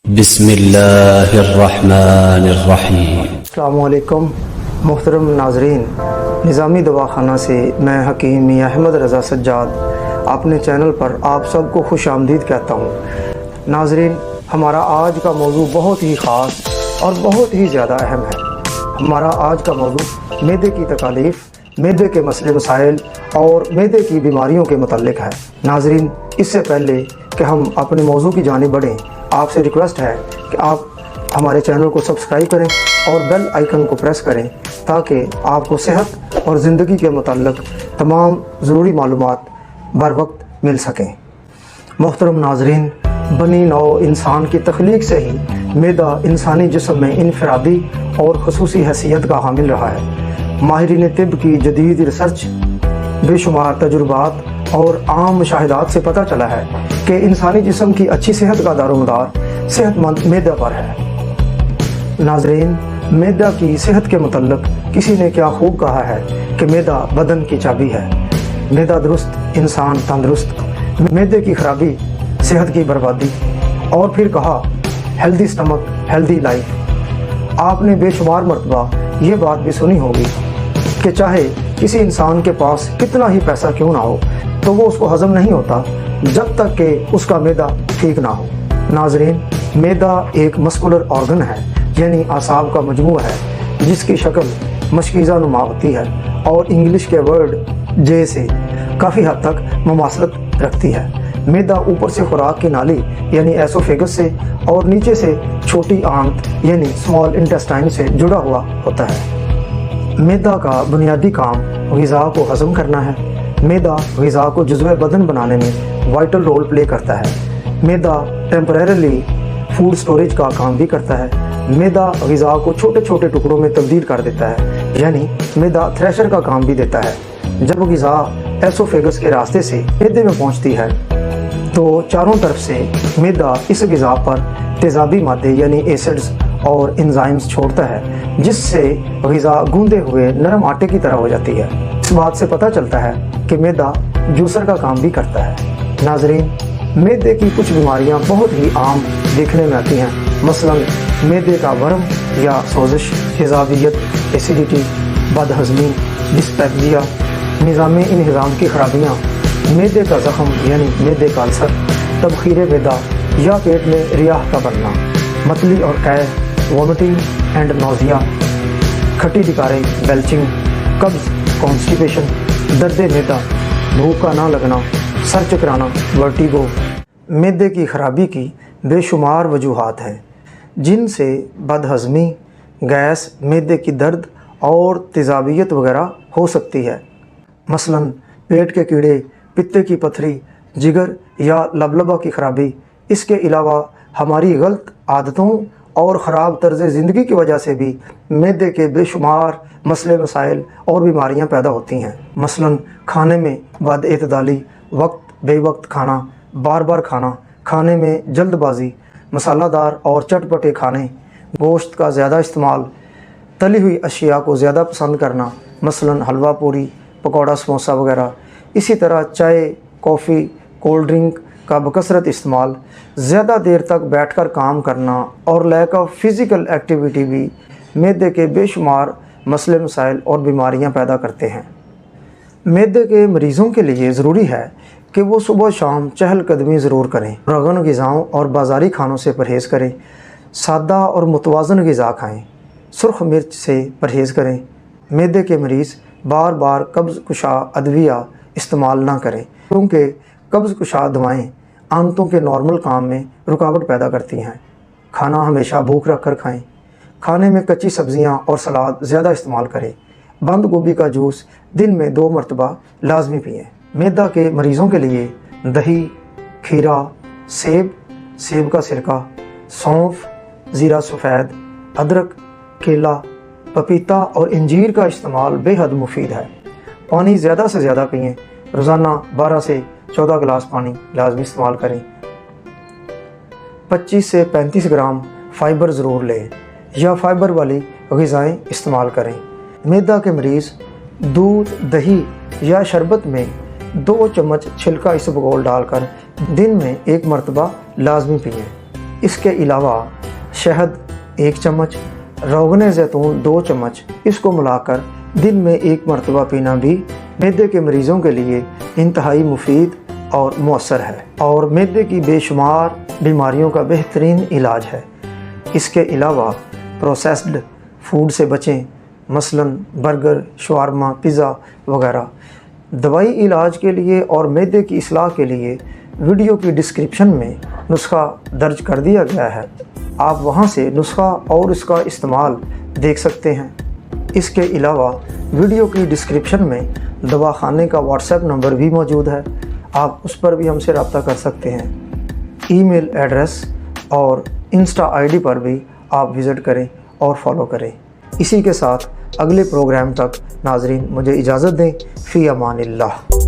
بسم اللہ الرحمن الرحیم۔ السلام علیکم محترم ناظرین، نظامی دواخانہ سے میں حکیم میاں احمد رضا سجاد اپنے چینل پر آپ سب کو خوش آمدید کہتا ہوں۔ ناظرین، ہمارا آج کا موضوع بہت ہی خاص اور بہت ہی زیادہ اہم ہے۔ ہمارا آج کا موضوع معدے کی تکالیف، معدے کے مسئلے مسائل اور معدے کی بیماریوں کے متعلق ہے۔ ناظرین، اس سے پہلے کہ ہم اپنے موضوع کی جانب بڑھیں، آپ سے ریکویسٹ ہے کہ آپ ہمارے چینل کو سبسکرائب کریں اور بیل آئیکن کو پریس کریں تاکہ آپ کو صحت اور زندگی کے متعلق تمام ضروری معلومات بر وقت مل سکیں۔ محترم ناظرین، بنی نوع انسان کی تخلیق سے ہی معدہ انسانی جسم میں انفرادی اور خصوصی حیثیت کا حامل رہا ہے۔ ماہرین طب کی جدید ریسرچ، بے شمار تجربات اور عام مشاہدات سے پتہ چلا ہے کہ انسانی جسم کی اچھی صحت کا دار و مدار صحت مند معدہ پر ہے۔ ناظرین، معدہ کی صحت کے متعلق کسی نے کیا خوب کہا ہے کہ معدہ بدن کی چابی ہے۔ معدہ درست، انسان تندرست، معدے کی خرابی، صحت کی بربادی، اور پھر کہا ہیلدی سٹمک ہیلدی لائف۔ آپ نے بے شمار مرتبہ یہ بات بھی سنی ہوگی کہ چاہے کسی انسان کے پاس کتنا ہی پیسہ کیوں نہ ہو تو وہ اس کو ہضم نہیں ہوتا جب تک کہ اس کا معدہ ٹھیک نہ ہو۔ ناظرین، معدہ ایک مسکولر آرگن ہے، یعنی اعصاب کا مجموعہ ہے جس کی شکل مشکیزہ نما ہوتی ہے اور انگلش کے ورڈ جے سے کافی حد تک مماثلت رکھتی ہے۔ معدہ اوپر سے خوراک کی نالی یعنی ایسوفیگس سے اور نیچے سے چھوٹی آنت یعنی اسمال انٹسٹائن سے جڑا ہوا ہوتا ہے۔ معدہ کا بنیادی کام غذا کو ہضم کرنا ہے۔ معدہ غذا کو جزو بدن بنانے میں وائٹل رول پلے کرتا ہے۔ معدہ ٹیمپریریلی فوڈ سٹوریج کا کام بھی کرتا ہے۔ معدہ غذا کو چھوٹے چھوٹے ٹکڑوں میں تبدیل کر دیتا ہے، یعنی معدہ تھریشر کا کام بھی دیتا ہے۔ جب غذا ایسوفیگس کے راستے سے معدے میں پہنچتی ہے تو چاروں طرف سے معدہ اس غذا پر تیزابی مادے یعنی ایسڈز اور انزائمز چھوڑتا ہے، جس سے غذا گوندے ہوئے نرم آٹے کی طرح ہو جاتی ہے۔ اس بات سے پتہ چلتا ہے کہ معدہ جوسر کا کام بھی کرتا ہے۔ ناظرین، معدے کی کچھ بیماریاں بہت ہی عام دیکھنے میں آتی ہیں، مثلا معدے کا ورم یا سوزش، تیزابیت، ایسیڈیٹی، بد ہضمی، ڈسپیپسیا، نظام انہضام کی خرابیاں، معدے کا زخم یعنی معدے کا السر، تبخیر معدہ یا پیٹ میں ریاح کا بننا، متلی اور قے، وومٹنگ اینڈ نوزیا، کھٹی ڈکاریں، بیلچنگ، قبض، کانسٹیپیشن، درد معدہ، بھوک کا نہ لگنا، سر چکرانا، ورٹیگو۔ معدے کی خرابی کی بے شمار وجوہات ہیں جن سے بد ہضمی، گیس، معدے کی درد اور تیزابیت وغیرہ ہو سکتی ہے، مثلا پیٹ کے کیڑے، پتے کی پتھری، جگر یا لبلبہ کی خرابی۔ اس کے علاوہ ہماری غلط عادتوں اور خراب طرز زندگی کی وجہ سے بھی معدے کے بے شمار مسئلے مسائل اور بیماریاں پیدا ہوتی ہیں، مثلا کھانے میں بد اعتدالی، وقت بے وقت کھانا، بار بار کھانا، کھانے میں جلد بازی، مسالہ دار اور چٹپٹے کھانے، گوشت کا زیادہ استعمال، تلی ہوئی اشیاء کو زیادہ پسند کرنا، مثلا حلوہ پوری، پکوڑا، سموسہ وغیرہ۔ اسی طرح چائے، کافی، کولڈ ڈرنک کا بکثرت استعمال، زیادہ دیر تک بیٹھ کر کام کرنا اور لیک آف فزیکل ایکٹیویٹی بھی معدے کے بے شمار مسئلے مسائل اور بیماریاں پیدا کرتے ہیں۔ معدے کے مریضوں کے لیے ضروری ہے کہ وہ صبح شام چہل قدمی ضرور کریں، روغن غذاؤں اور بازاری کھانوں سے پرہیز کریں، سادہ اور متوازن غذا کھائیں، سرخ مرچ سے پرہیز کریں۔ معدے کے مریض بار بار قبض کشا ادویہ استعمال نہ کریں کیونکہ قبض کشا دوائیں آنتوں کے نارمل کام میں رکاوٹ پیدا کرتی ہیں۔ کھانا ہمیشہ بھوک رکھ کر کھائیں۔ کھانے میں کچی سبزیاں اور سلاد زیادہ استعمال کریں۔ بند گوبھی کا جوس دن میں 2 مرتبہ لازمی پئیں۔ معدہ کے مریضوں کے لیے دہی، کھیرا، سیب کا سرکہ، سونف، زیرہ سفید، ادرک، کیلا، پپیتا اور انجیر کا استعمال بے حد مفید ہے۔ پانی زیادہ سے زیادہ پئیں، روزانہ 12 سے 14 گلاس پانی لازمی استعمال کریں۔ 25 سے 35 گرام فائبر ضرور لیں یا فائبر والی غذائیں استعمال کریں۔ معدہ کے مریض دودھ، دہی یا شربت میں 2 چمچ چھلکا اسبگول ڈال کر دن میں 1 مرتبہ لازمی پئیں۔ اس کے علاوہ شہد 1 چمچ، روغن زیتون 2 چمچ، اس کو ملا کر دن میں 1 مرتبہ پینا بھی معدے کے مریضوں کے لیے انتہائی مفید اور مؤثر ہے اور معدے کی بے شمار بیماریوں کا بہترین علاج ہے۔ اس کے علاوہ پروسیسڈ فوڈ سے بچیں، مثلاً برگر، شاورما، پیزا وغیرہ۔ دوائی علاج کے لیے اور معدے کی اصلاح کے لیے ویڈیو کی ڈسکرپشن میں نسخہ درج کر دیا گیا ہے، آپ وہاں سے نسخہ اور اس کا استعمال دیکھ سکتے ہیں۔ اس کے علاوہ ویڈیو کی ڈسکرپشن میں دواخانے کا واٹس ایپ نمبر بھی موجود ہے، آپ اس پر بھی ہم سے رابطہ کر سکتے ہیں۔ ای میل ایڈریس اور انسٹا آئی ڈی پر بھی آپ وزٹ کریں اور فالو کریں۔ اسی کے ساتھ اگلے پروگرام تک ناظرین مجھے اجازت دیں، فی امان اللہ۔